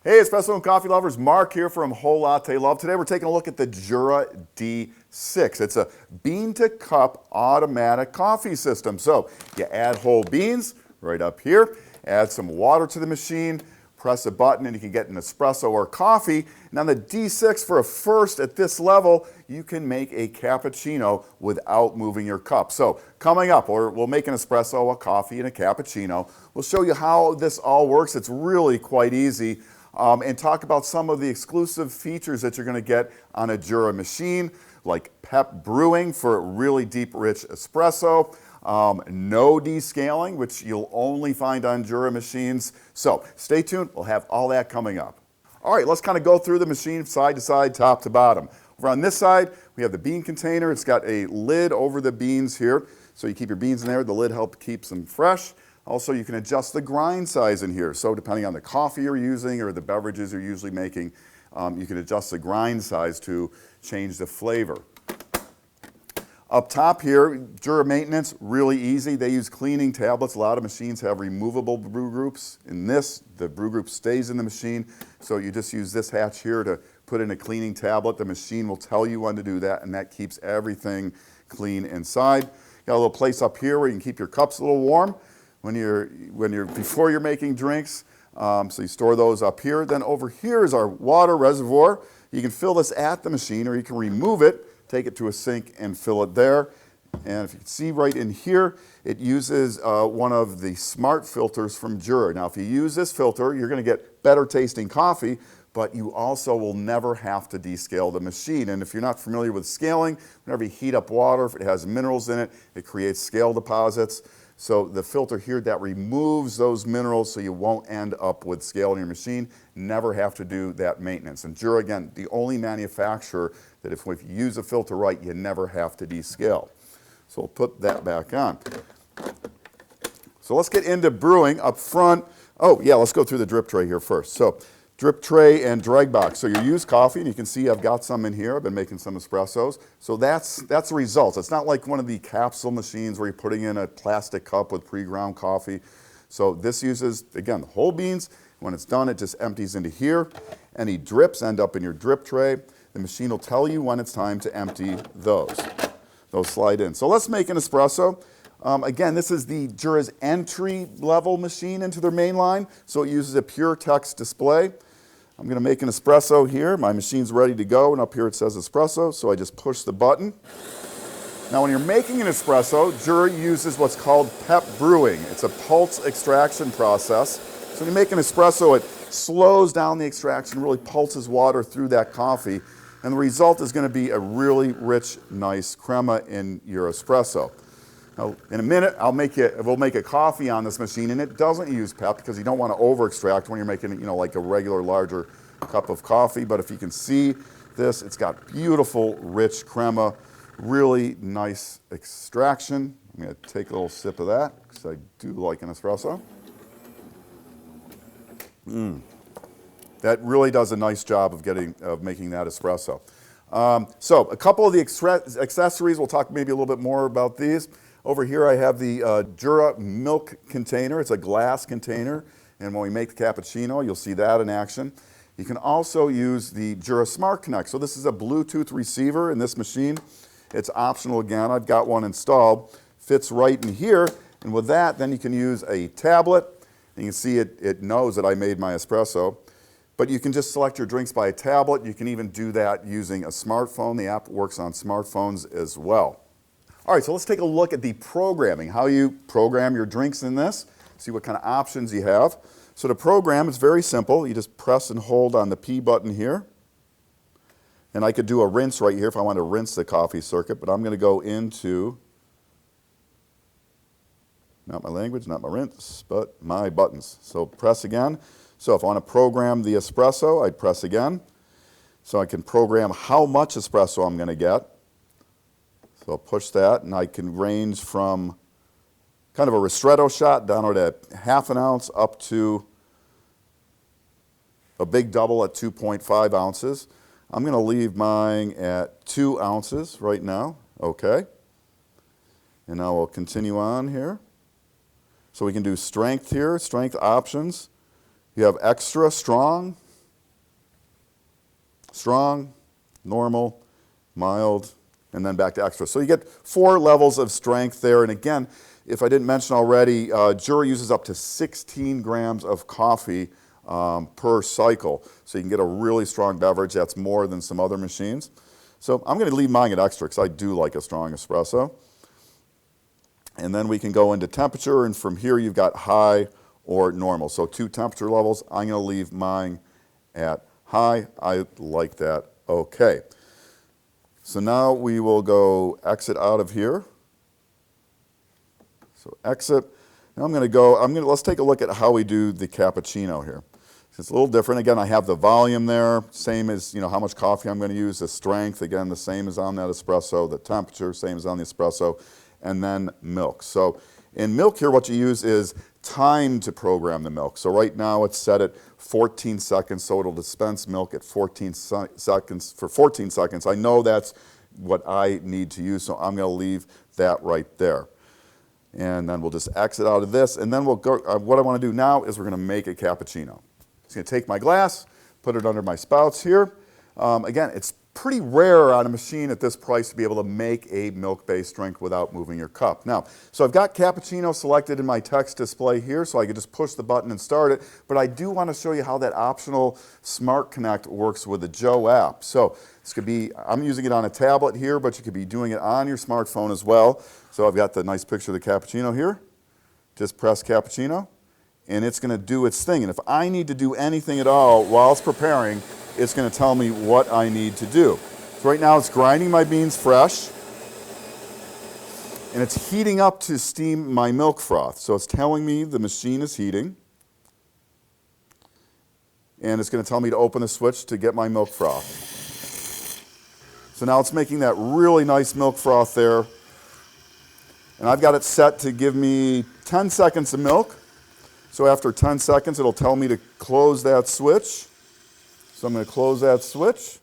Hey, espresso and coffee lovers, Mark here from Whole Latte Love. Today we're taking a look at the Jura D6. It's a bean-to-cup automatic coffee system. So you add whole beans right up here, add some water to the machine, press a button and you can get an espresso or coffee. And on the D6, for a first at this level, you can make a cappuccino without moving your cup. So coming up, we'll make an espresso, a coffee, and a cappuccino. We'll show you how this all works. It's really quite easy. And talk about some of the exclusive features that you're going to get on a Jura machine, like pep brewing for really deep, rich espresso, no descaling, which you'll only find on Jura machines. So stay tuned, we'll have all that coming up. All right, let's kind of go through the machine side to side, top to bottom. Over on this side, we have the bean container. It's got a lid over the beans here, so you keep your beans in there. The lid helps keep them fresh. Also, you can adjust the grind size in here. So depending on the coffee you're using or the beverages you're usually making, you can adjust the grind size to change the flavor. Up top here, Jura maintenance, really easy. They use cleaning tablets. A lot of machines have removable brew groups. In this, the brew group stays in the machine. So you just use this hatch here to put in a cleaning tablet. The machine will tell you when to do that, and that keeps everything clean inside. Got a little place up here where you can keep your cups a little warm before you're making drinks. So you store those up here. Then over here is our water reservoir. You can fill this at the machine, or you can remove it, take it to a sink and fill it there. And if you can see right in here, it uses one of the smart filters from Jura. Now if you use this filter, you're going to get better tasting coffee, but you also will never have to descale the machine. And if you're not familiar with scaling, whenever you heat up water, if it has minerals in it, it creates scale deposits. So the filter here, that removes those minerals so you won't end up with scale in your machine. Never have to do that maintenance. And Jura, again, the only manufacturer that if you use a filter right, you never have to descale. So we'll put that back on. So let's get into brewing up front. Oh yeah, let's go through the drip tray here first. So drip tray and drag box. So your used coffee, and you can see I've got some in here. I've been making some espressos. So that's the results. It's not like one of the capsule machines where you're putting in a plastic cup with pre-ground coffee. So this uses, again, the whole beans. When it's done, it just empties into here. Any drips end up in your drip tray. The machine will tell you when it's time to empty those. Those slide in. So let's make an espresso. Again, this is the Jura's entry-level machine into their main line. So it uses a pure text display. I'm going to make an espresso here. My machine's ready to go, and up here it says espresso, so I just push the button. Now when you're making an espresso, Jura uses what's called pep brewing. It's a pulse extraction process. So when you make an espresso, it slows down the extraction, really pulses water through that coffee, and the result is going to be a really rich, nice crema in your espresso. Now, in a minute, we'll make a coffee on this machine, and it doesn't use pep because you don't want to over-extract when you're making, like a regular larger cup of coffee. But if you can see this, it's got beautiful, rich crema, really nice extraction. I'm going to take a little sip of that because I do like an espresso. That really does a nice job of making that espresso. So a couple of the accessories, we'll talk maybe a little bit more about these. Over here I have the Jura milk container. It's a glass container, and when we make the cappuccino, you'll see that in action. You can also use the Jura Smartconnect. So this is a Bluetooth receiver in this machine. It's optional again. I've got one installed. Fits right in here, and with that, then you can use a tablet. And you can see it knows that I made my espresso. But you can just select your drinks by a tablet. You can even do that using a smartphone. The app works on smartphones as well. All right, so let's take a look at the programming, how you program your drinks in this, see what kind of options you have. So to program, it's very simple. You just press and hold on the P button here. And I could do a rinse right here if I want to rinse the coffee circuit, but I'm going to go into, not my language, not my rinse, but my buttons. So press again. So if I want to program the espresso, I'd press again. So I can program how much espresso I'm going to get. So I'll push that, and I can range from kind of a ristretto shot down at ½ ounce up to a big double at 2.5 ounces. I'm going to leave mine at 2 ounces right now. Okay. And now we'll continue on here. So we can do strength here, strength options. You have extra strong, strong, normal, mild, and then back to extra. So you get 4 levels of strength there. And again, if I didn't mention already, Jura uses up to 16 grams of coffee per cycle. So you can get a really strong beverage. That's more than some other machines. So I'm going to leave mine at extra because I do like a strong espresso. And then we can go into temperature, and from here you've got high or normal. So 2 temperature levels. I'm going to leave mine at high. I like that. Okay. So now we will go exit out of here. So exit. Now let's take a look at how we do the cappuccino here. It's a little different. Again, I have the volume there, same as how much coffee I'm going to use, the strength, again, the same as on that espresso, the temperature, same as on the espresso, and then milk. So in milk here, what you use is time to program the milk. So right now it's set at 14 seconds, so it'll dispense milk at 14 seconds for 14 seconds. I know that's what I need to use, so I'm going to leave that right there. And then we'll just exit out of this, and then we'll go, what I want to do now is we're going to make a cappuccino. I'm going to take my glass, put it under my spouts here. Again, it's pretty rare on a machine at this price to be able to make a milk-based drink without moving your cup. Now, so I've got cappuccino selected in my text display here, so I can just push the button and start it, but I do want to show you how that optional Smartconnect works with the J.O.E. app. So this could be, I'm using it on a tablet here, but you could be doing it on your smartphone as well. So I've got the nice picture of the cappuccino here. Just press cappuccino, and it's going to do its thing. And if I need to do anything at all while it's preparing, it's going to tell me what I need to do. So right now it's grinding my beans fresh, and it's heating up to steam my milk froth. So it's telling me the machine is heating, and it's going to tell me to open the switch to get my milk froth. So now it's making that really nice milk froth there, and I've got it set to give me 10 seconds of milk. So after 10 seconds, it'll tell me to close that switch. So I'm going to close that switch.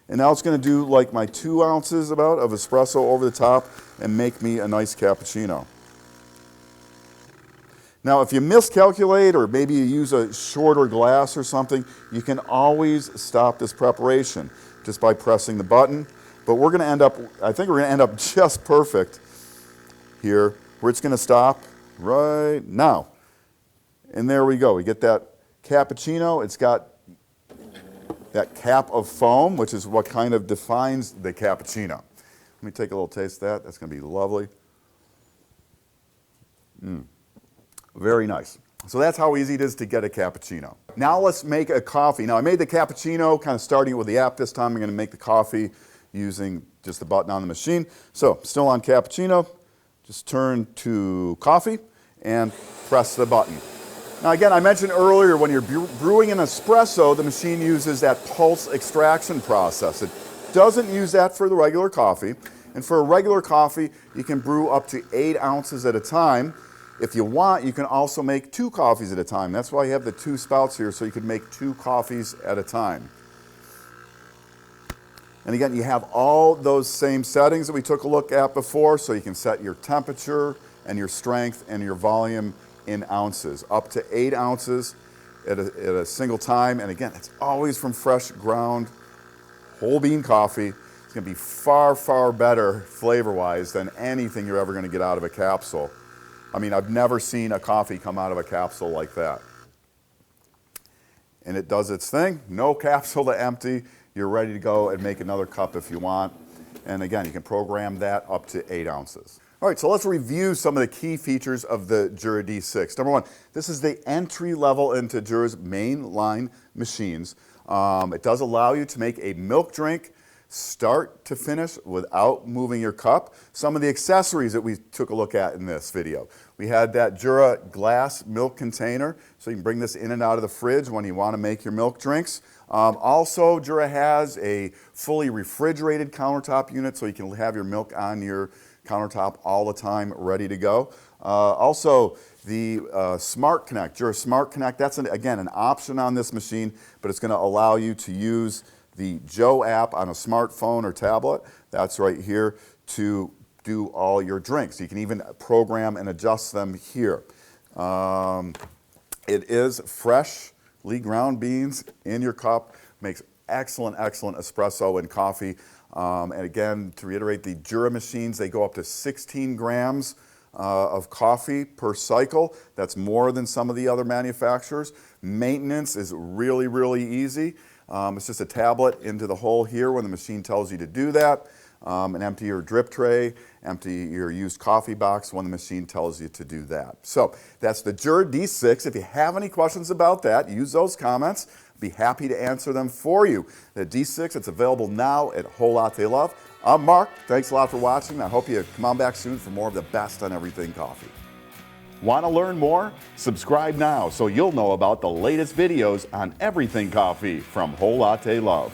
And now it's going to do like my 2 ounces about of espresso over the top and make me a nice cappuccino. Now, if you miscalculate or maybe you use a shorter glass or something, you can always stop this preparation just by pressing the button. But we're going to end up, I think we're going to end up just perfect here, where it's going to stop right now. And there we go. We get that cappuccino. It's got that cap of foam, which is what kind of defines the cappuccino. Let me take a little taste of that. That's going to be lovely. Very nice. So that's how easy it is to get a cappuccino. Now let's make a coffee. Now I made the cappuccino kind of starting with the app this time. I'm going to make the coffee using just the button on the machine. So still on cappuccino, just turn to coffee and press the button. Now again, I mentioned earlier when you're brewing an espresso, the machine uses that pulse extraction process. It doesn't use that for the regular coffee. And for a regular coffee, you can brew up to 8 ounces at a time. If you want, you can also make 2 coffees at a time. That's why you have the 2 spouts here, so you can make 2 coffees at a time. And again, you have all those same settings that we took a look at before, so you can set your temperature and your strength and your volume in ounces, up to 8 ounces at a single time. And again, it's always from fresh ground whole bean coffee. It's going to be far, far better flavor-wise than anything you're ever going to get out of a capsule. I mean, I've never seen a coffee come out of a capsule like that. And it does its thing. No capsule to empty. You're ready to go and make another cup if you want. And again, you can program that up to 8 ounces. All right, so let's review some of the key features of the Jura D6. Number 1, this is the entry level into Jura's main line machines. It does allow you to make a milk drink start to finish without moving your cup. Some of the accessories that we took a look at in this video. We had that Jura glass milk container, so you can bring this in and out of the fridge when you want to make your milk drinks. Also, Jura has a fully refrigerated countertop unit, so you can have your milk on your countertop all the time, ready to go. Also, the Smartconnect, Jura Smartconnect, that's, again, an option on this machine, but it's going to allow you to use the J.O.E. app on a smartphone or tablet. That's right here to do all your drinks. You can even program and adjust them here. It is freshly ground beans in your cup. Makes excellent, excellent espresso and coffee. And again, to reiterate, the Jura machines, they go up to 16 grams of coffee per cycle. That's more than some of the other manufacturers. Maintenance is really, really easy. It's just a tablet into the hole here when the machine tells you to do that. And empty your drip tray, empty your used coffee box when the machine tells you to do that. So that's the Jura D6. If you have any questions about that, use those comments. Be happy to answer them for you. The D6, it's available now at Whole Latte Love. I'm Mark. Thanks a lot for watching. I hope you come on back soon for more of the best on everything coffee. Want to learn more? Subscribe now so you'll know about the latest videos on everything coffee from Whole Latte Love.